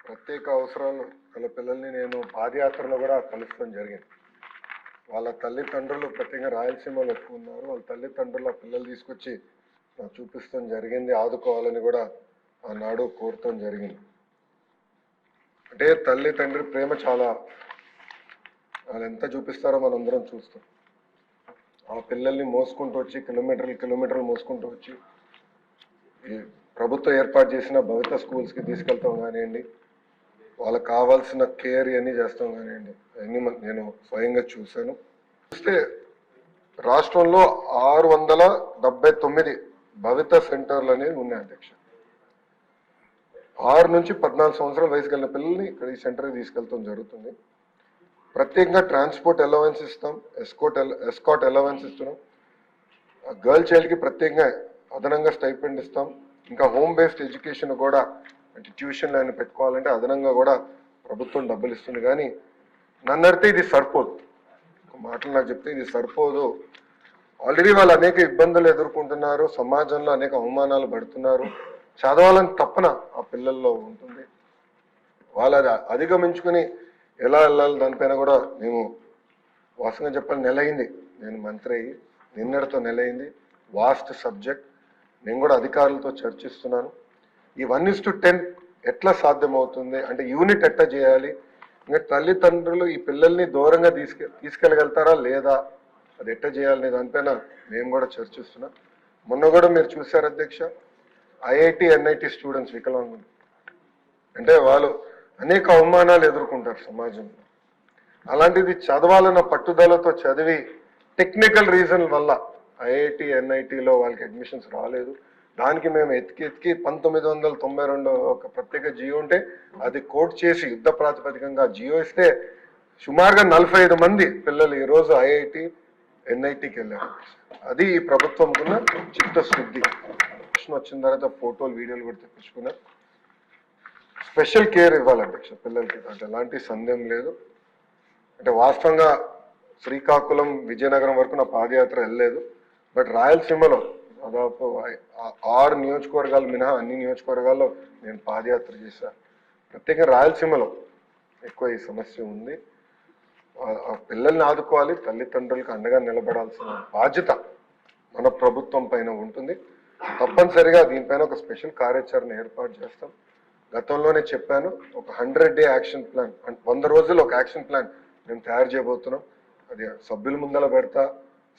ప్రత్యేక అవసరాలు గల పిల్లల్ని నేను పాదయాత్రలో కూడా కలుసుకోవడం జరిగింది. వాళ్ళ తల్లిదండ్రులు ప్రత్యేకంగా రాయలసీమలో ఎక్కువ ఉన్నారు. వాళ్ళ తల్లిదండ్రులు ఆ పిల్లలు తీసుకొచ్చి నాకు చూపిస్తాం జరిగింది. ఆదుకోవాలని కూడా ఆనాడు కోరటం జరిగింది. అంటే తల్లి తండ్రి ప్రేమ చాలా, వాళ్ళు ఎంత చూపిస్తారో మనందరం చూస్తాం. ఆ పిల్లల్ని మోసుకుంటూ వచ్చి కిలోమీటర్లు మోసుకుంటూ వచ్చి ఈ ప్రభుత్వం ఏర్పాటు చేసిన భవిత స్కూల్స్కి తీసుకెళ్తాం కానివ్వండి, వాళ్ళకి కావాల్సిన కేర్ ఇవన్నీ చేస్తాం కానివ్వండి, అవన్నీ నేను స్వయంగా చూశాను. చూస్తే రాష్ట్రంలో 679 భవిత సెంటర్లు అనేవి ఉన్నాయి అధ్యక్ష. 6 నుంచి 14 సంవత్సరాల వయసు కలిగిన పిల్లల్ని ఇక్కడ ఈ సెంటర్కి తీసుకెళ్తాం జరుగుతుంది. ప్రత్యేకంగా ట్రాన్స్పోర్ట్ అలవెన్స్ ఇస్తాం, ఎస్కాట్ అలవెన్స్ ఇస్తున్నాం. గర్ల్ చైల్డ్కి ప్రత్యేకంగా అదనంగా స్టైపెండ్ ఇస్తాం. ఇంకా హోమ్ బేస్డ్ ఎడ్యుకేషన్ కూడా, అంటే ట్యూషన్లు ఆయన పెట్టుకోవాలంటే అదనంగా కూడా ప్రభుత్వం డబ్బులు ఇస్తుంది. కానీ నన్ను అడిగితే ఇది సరిపోదు. ఒక మాటలు నాకు చెప్తే ఇది సరిపోదు. ఆల్రెడీ వాళ్ళు అనేక ఇబ్బందులు ఎదుర్కొంటున్నారు, సమాజంలో అనేక అవమానాలు పడుతున్నారు. చదవాలని తప్పన ఆ పిల్లల్లో ఉంటుంది. వాళ్ళు అది అధిగమించుకుని ఎలా వెళ్ళాలి దానిపైన కూడా మేము వాస్తవంగా చెప్పాలి, నెల అయింది నేను మంత్రి అయ్యి, నిన్నటితో నెల అయింది. Vast subject. నేను కూడా అధికారులతో చర్చిస్తున్నాను. ఈ 1:10 ఎట్లా సాధ్యమవుతుంది, అంటే యూనిట్ ఎట్లా చేయాలి, ఇంకా తల్లిదండ్రులు ఈ పిల్లల్ని దూరంగా తీసుకెళ్ళగలుగుతారా లేదా, అది ఎట్లా చేయాలనే దానిపైన మేము కూడా చర్చిస్తున్నాం. మొన్న కూడా మీరు చూశారు అధ్యక్ష, ఐఐటి ఎన్ఐటి స్టూడెంట్స్ వికలాంగులు, అంటే వాళ్ళు అనేక అవమానాలు ఎదుర్కొంటారు సమాజంలో. అలాంటిది చదవాలన్న పట్టుదలతో చదివి టెక్నికల్ రీజన్ వల్ల ఐఐటి ఎన్ఐటిలో వాళ్ళకి అడ్మిషన్స్ రాలేదు. దానికి మేము ఎతికి 1992 ఒక ప్రత్యేక జియో ఉంటే అది కోట్ చేసి యుద్ధ ప్రాతిపదికంగా జియో ఇస్తే సుమారుగా 45 మంది పిల్లలు ఈరోజు ఐఐటి ఎన్ఐటికి వెళ్ళారు. అది ఈ ప్రభుత్వంకున్న చిత్తశుద్ధి. వచ్చిన తర్వాత ఫోటోలు వీడియోలు కూడా తెప్పించుకున్నారు. స్పెషల్ కేర్ ఇవ్వాలి అధ్యక్ష పిల్లలకి, అంటే ఎలాంటి సందేహం లేదు. అంటే వాస్తవంగా శ్రీకాకుళం విజయనగరం వరకు నా పాదయాత్ర వెళ్ళలేదు. బట్ రాయలసీమలో దాదాపు 6 నియోజకవర్గాలు మినహా అన్ని నియోజకవర్గాల్లో నేను పాదయాత్ర చేశాను. ప్రత్యేకంగా రాయలసీమలో ఎక్కువ ఈ సమస్య ఉంది. ఆ పిల్లల్ని ఆదుకోవాలి, తల్లిదండ్రులకు అండగా నిలబడాల్సిన బాధ్యత మన ప్రభుత్వం పైన ఉంటుంది. తప్పనిసరిగా దీనిపైన ఒక స్పెషల్ కార్యాచరణ ఏర్పాటు చేస్తాం. గతంలోనే చెప్పాను, ఒక 100 day యాక్షన్ ప్లాన్, 100 రోజులు ఒక యాక్షన్ ప్లాన్ మేము తయారు చేయబోతున్నాం. అది సభ్యుల ముందల పెడతా,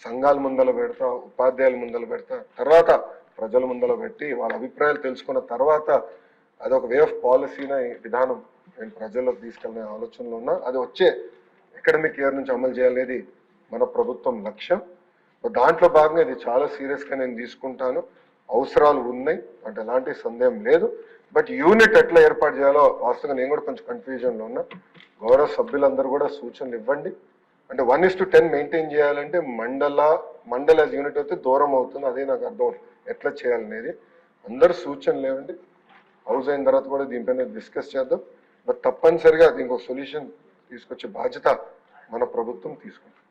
సంఘాల ముందల పెడతా, ఉపాధ్యాయుల ముందల పెడతా, తర్వాత ప్రజల ముందల పెట్టి వాళ్ళ అభిప్రాయాలు తెలుసుకున్న తర్వాత అదొక వే ఆఫ్ పాలసీని విధానం నేను ప్రజల్లోకి తీసుకెళ్ళిన ఆలోచనలో ఉన్నా. అది వచ్చే అకాడమిక్ ఇయర్ నుంచి అమలు చేయాలనేది మన ప్రభుత్వం లక్ష్యం. దాంట్లో భాగంగా ఇది చాలా సీరియస్గా నేను తీసుకుంటాను. అవసరాలు ఉన్నాయి అంటే ఎలాంటి సందేహం లేదు. బట్ యూనిట్ ఎట్లా ఏర్పాటు చేయాలో వాస్తవంగా నేను కూడా కొంచెం కన్ఫ్యూజన్లో ఉన్నా. గౌరవ సభ్యులందరూ కూడా సూచనలు ఇవ్వండి. అంటే 1:10 మెయింటైన్ చేయాలంటే మండల యూనిట్ అయితే దూరం అవుతుంది. అదే నాకు అర్థం ఎట్లా చేయాలనేది. అందరు సూచనలు ఇవ్వండి. హౌస్ అయిన తర్వాత కూడా దీనిపైన డిస్కస్ చేద్దాం. బట్ తప్పనిసరిగా దీనికి ఒక సొల్యూషన్ తీసుకొచ్చే బాధ్యత మన ప్రభుత్వం తీసుకుంటుంది.